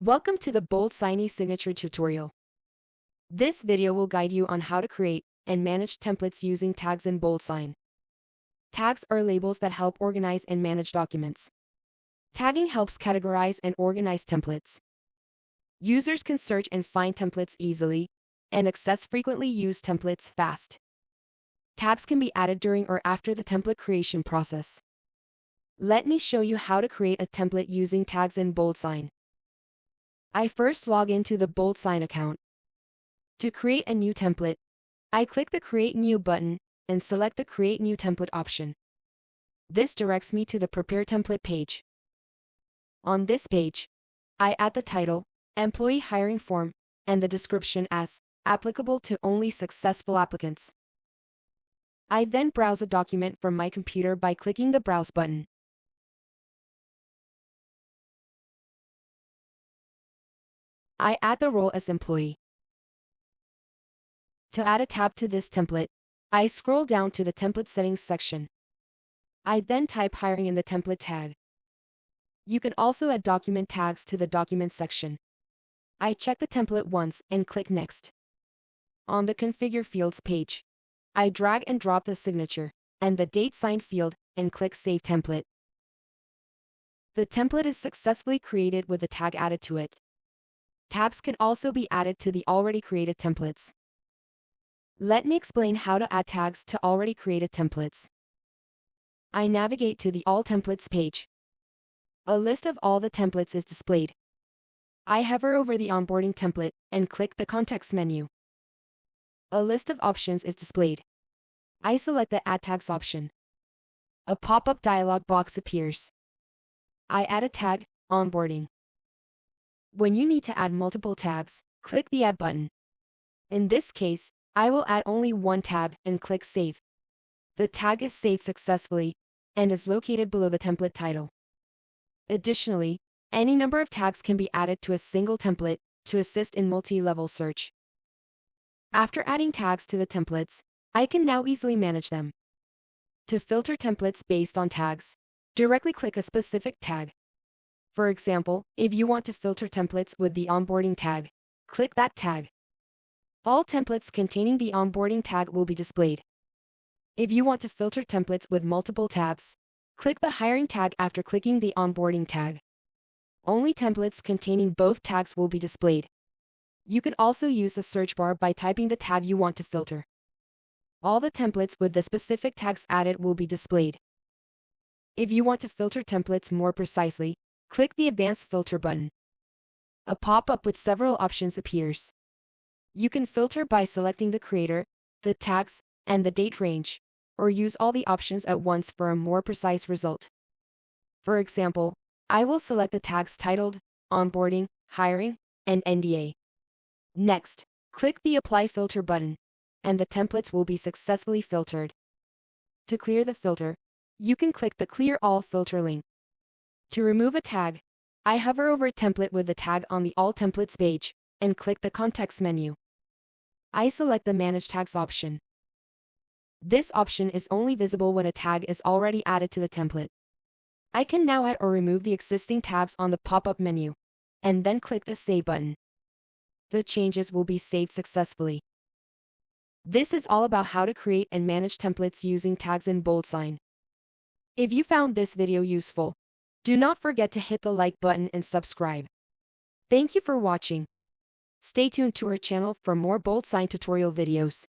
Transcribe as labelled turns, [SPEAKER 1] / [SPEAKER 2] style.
[SPEAKER 1] Welcome to the BoldSign eSignature tutorial. This video will guide you on how to create and manage templates using tags in BoldSign. Tags are labels that help organize and manage documents. Tagging helps categorize and organize templates. Users can search and find templates easily and access frequently used templates fast. Tags can be added during or after the template creation process. Let me show you how to create a template using tags in BoldSign. I first log into the BoldSign account. To create a new template, I click the Create New button and select the Create New Template option. This directs me to the Prepare Template page. On this page, I add the title, Employee Hiring Form, and the description as applicable to only successful applicants. I then browse a document from my computer by clicking the Browse button. I add the role as employee. To add a tab to this template, I scroll down to the Template Settings section. I then type Hiring in the template tag. You can also add document tags to the Document section. I check the template once and click Next. On the Configure Fields page, I drag and drop the signature and the date signed field and click Save Template. The template is successfully created with the tag added to it. Tabs can also be added to the already created templates. Let me explain how to add tags to already created templates. I navigate to the All Templates page. A list of all the templates is displayed. I hover over the onboarding template and click the context menu. A list of options is displayed. I select the Add Tags option. A pop-up dialog box appears. I add a tag, Onboarding. When you need to add multiple tabs, click the Add button. In this case, I will add only one tab and click Save. The tag is saved successfully and is located below the template title. Additionally, any number of tags can be added to a single template to assist in multi-level search. After adding tags to the templates, I can now easily manage them. To filter templates based on tags, directly click a specific tag. For example, if you want to filter templates with the onboarding tag, click that tag. All templates containing the onboarding tag will be displayed. If you want to filter templates with multiple tabs, click the hiring tag after clicking the onboarding tag. Only templates containing both tags will be displayed. You can also use the search bar by typing the tag you want to filter. All the templates with the specific tags added will be displayed. If you want to filter templates more precisely, click the Advanced Filter button. A pop-up with several options appears. You can filter by selecting the creator, the tags, and the date range, or use all the options at once for a more precise result. For example, I will select the tags titled, Onboarding, Hiring, and NDA. Next, click the Apply Filter button, and the templates will be successfully filtered. To clear the filter, you can click the Clear All filter link. To remove a tag, I hover over a template with the tag on the All Templates page and click the context menu. I select the Manage Tags option. This option is only visible when a tag is already added to the template. I can now add or remove the existing tabs on the pop-up menu, and then click the Save button. The changes will be saved successfully. This is all about how to create and manage templates using tags in BoldSign. If you found this video useful, do not forget to hit the like button and subscribe. Thank you for watching. Stay tuned to our channel for more BoldSign tutorial videos.